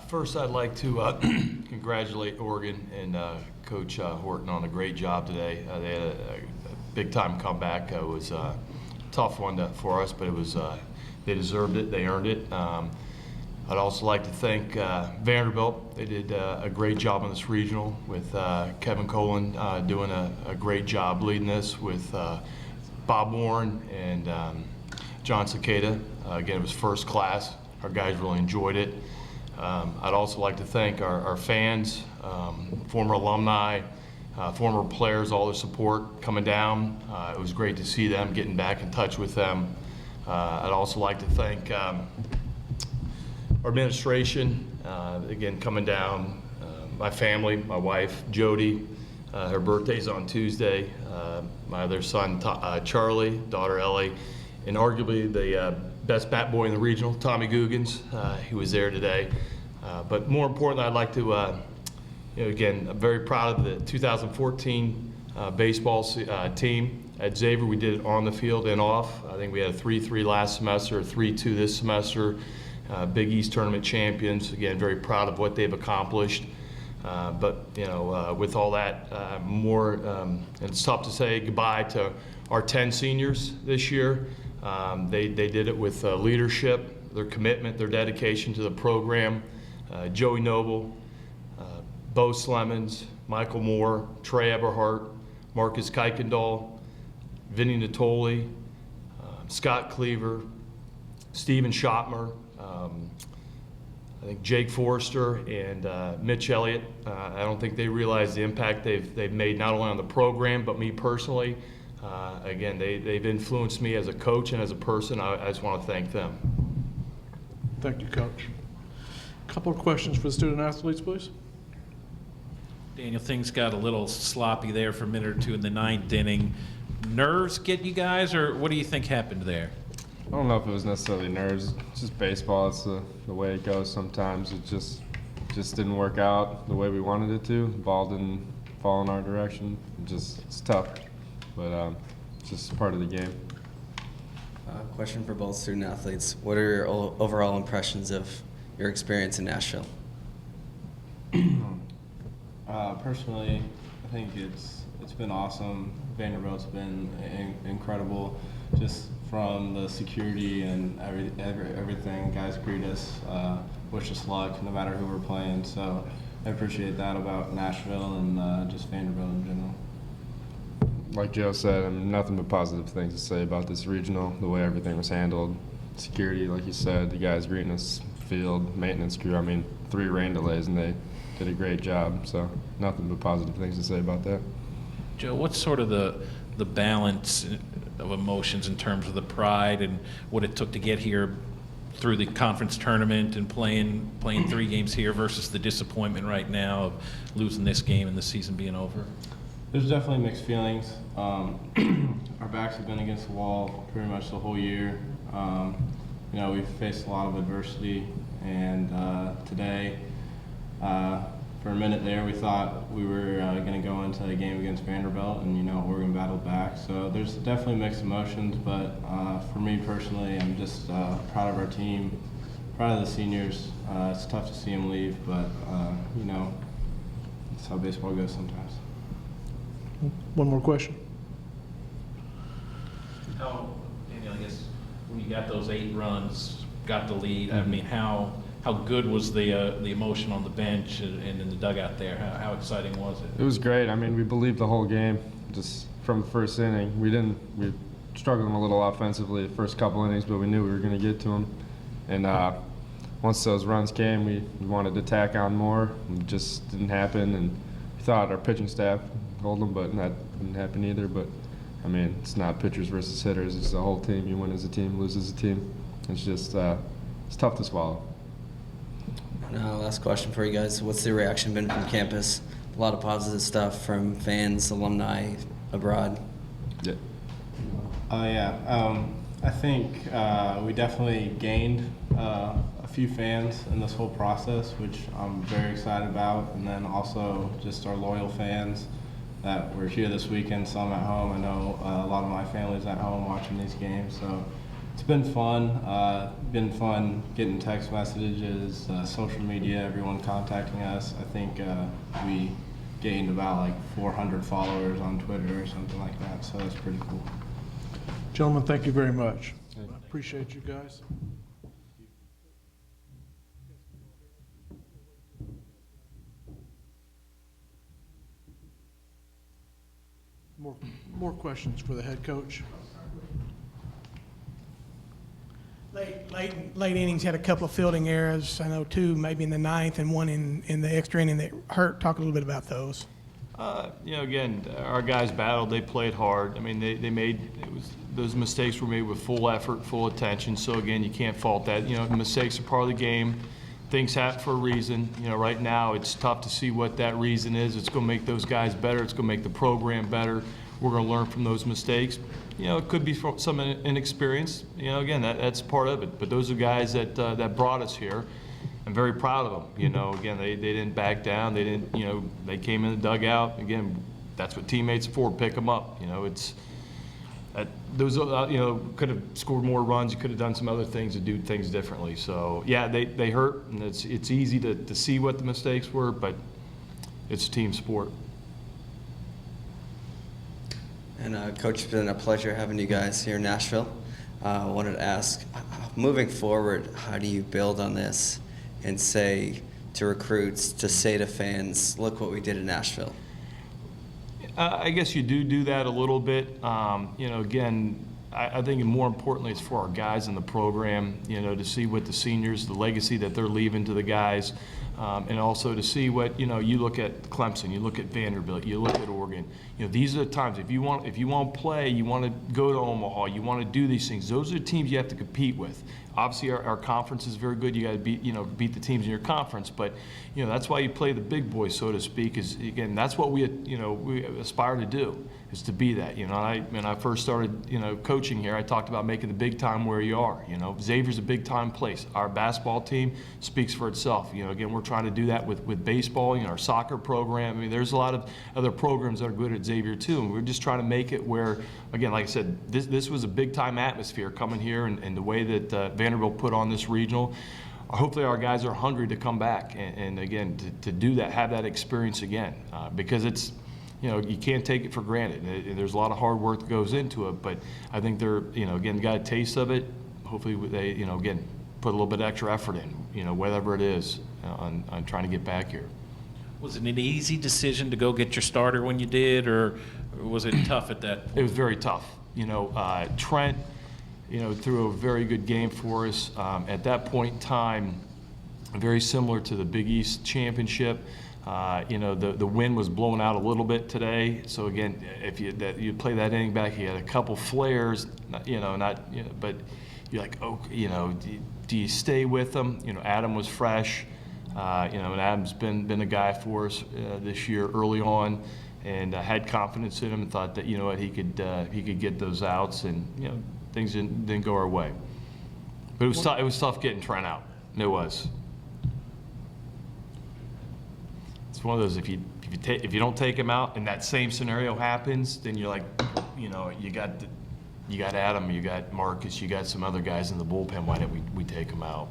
First, I'd like to congratulate Oregon and Coach Horton on a great job today. They had a big-time comeback. It was a tough one for us, but it was they deserved it. They earned it. I'd also like to thank Vanderbilt. They did a great job on this regional with Kevin Colin doing a great job leading this with Bob Warren and John Cicada. Again, it was first class. Our guys really enjoyed it. I'd also like to thank our fans, former alumni, former players, all their support coming down. It was great to see them, getting back in touch with them. I'd also like to thank our administration, again, coming down. My family, my wife, Jody, her birthday's on Tuesday. My other son, Charlie, daughter, Ellie, and arguably the best bat boy in the regional, Tommy Googans. He was there today. But more importantly, I'd like to, again, I'm very proud of the 2014 baseball team at Xavier. We did it on the field and off. I think we had a 3-3 last semester, a 3-2 this semester. Big East tournament champions. Again, very proud of what they've accomplished. But with all that, it's tough to say goodbye to our 10 seniors this year. They did it with leadership, their commitment, their dedication to the program. Joey Noble, Bo Slemons, Michael Moore, Trey Eberhardt, Marcus Kuykendall, Vinny Natoli, Scott Cleaver, Steven Schottmer, I think Jake Forrester and Mitch Elliott. I don't think they realize the impact they've made not only on the program, but me personally. Again, they've influenced me as a coach and as a person. I just want to thank them. Thank you, Coach. A couple of questions for the student athletes, please. Daniel, things got a little sloppy there for a minute or two in the ninth inning. Nerves get you guys, or what do you think happened there? I don't know if it was necessarily nerves. It's just baseball. It's the way it goes sometimes. It just didn't work out the way we wanted it to. The ball didn't fall in our direction. It's tough, but it's just part of the game. Question for both student athletes. What are your overall impressions of your experience in Nashville? Personally, I think it's been awesome. Vanderbilt's been incredible, just from the security and everything. Guys greet us, wish us luck, no matter who we're playing. So I appreciate that about Nashville and just Vanderbilt in general. Like Joe said, nothing but positive things to say about this regional, the way everything was handled. Security, like you said, the guys greeting us, field, maintenance crew. 3 rain delays, and they did a great job. So nothing but positive things to say about that. Joe, what's sort of the balance of emotions in terms of the pride and what it took to get here through the conference tournament and playing 3 games here versus the disappointment right now of losing this game and the season being over? There's definitely mixed feelings. Our backs have been against the wall pretty much the whole year. We've faced a lot of adversity, and today, for a minute there, we thought we were going to go into a game against Vanderbilt, and Oregon battled back. So there's definitely mixed emotions, but for me personally, I'm just proud of our team, proud of the seniors. It's tough to see them leave, but that's how baseball goes sometimes. One more question. Daniel, I guess when you got those 8 runs, got the lead, how good was the emotion on the bench and in the dugout there? How exciting was it? It was great. We believed the whole game, just from the first inning. We struggled a little offensively the first couple innings, but we knew we were going to get to them. And once those runs came, we wanted to tack on more. It just didn't happen, and we thought our pitching staff hold them, but that didn't happen either. But it's not pitchers versus hitters. It's the whole team. You win as a team, lose as a team. It's just it's tough to swallow. Last question for you guys. What's the reaction been from campus? A lot of positive stuff from fans, alumni abroad. Yeah. I think we definitely gained a few fans in this whole process, which I'm very excited about, and then also just our loyal fans that were here this weekend, some at home. I know a lot of my family's at home watching these games, so It's been fun. Been fun getting text messages, social media, everyone contacting us. I think we gained about like 400 followers on Twitter or something like that, so that's pretty cool. Gentlemen, thank you very much. I appreciate you guys. More questions for the head coach? Late innings had a couple of fielding errors. I know two, maybe in the ninth, and one in the extra inning that hurt. Talk a little bit about those. Again, our guys battled. They played hard. I mean, they made those mistakes were made with full effort, full attention. So again, you can't fault that. Mistakes are part of the game. Things happen for a reason. Right now it's tough to see what that reason is. It's going to make those guys better. It's going to make the program better. We're going to learn from those mistakes. It could be from some inexperience. Again, that's part of it. But those are guys that brought us here. I'm very proud of them. Again, they didn't back down. They didn't. They came in the dugout. Again, that's what teammates are for. Pick them up. Those could have scored more runs. You could have done some other things to do things differently. So yeah, they hurt, and it's easy to see what the mistakes were, but it's a team sport. And Coach, it's been a pleasure having you guys here in Nashville. I wanted to ask, moving forward, how do you build on this and say to recruits, to say to fans, look what we did in Nashville? I guess you do that a little bit. Again, I think more importantly, it's for our guys in the program, to see what the seniors, the legacy that they're leaving to the guys, and also to see what, you look at Clemson, you look at Vanderbilt, you look at Oregon. These are the times, if you want to play, you want to go to Omaha, you want to do these things, those are the teams you have to compete with. Obviously, our conference is very good. You got to beat the teams in your conference, but that's why you play the big boys, so to speak. Is again, that's what we aspire to do, is to be that. When I first started coaching here, I talked about making the big time where you are. Xavier's a big time place. Our basketball team speaks for itself. Again, we're trying to do that with baseball. Our soccer program. I mean, there's a lot of other programs that are good at Xavier too, and we're just trying to make it where, again, like I said, this was a big time atmosphere coming here, and the way that Vanderbilt put on this regional. Hopefully our guys are hungry to come back and again, to do that, have that experience again, because it's, you can't take it for granted. There's a lot of hard work that goes into it, but I think they're, again, got a taste of it. Hopefully they, again, put a little bit extra effort in, whatever it is, on trying to get back here. Was it an easy decision to go get your starter when you did, or was it tough at that point? It was very tough. Trent, threw a very good game for us. At that point in time, very similar to the Big East Championship. The wind was blowing out a little bit today. So again, if you play that inning back, he had a couple flares, but you're like, do you stay with them? Adam was fresh. And Adam's been a guy for us this year early on, and I had confidence in him and thought that he could get those outs, and things didn't go our way. But it was tough getting Trent out. It was. It's one of those, if you don't take him out and that same scenario happens, then you're like, you got Adam, you got Marcus, you got some other guys in the bullpen. Why didn't we take him out?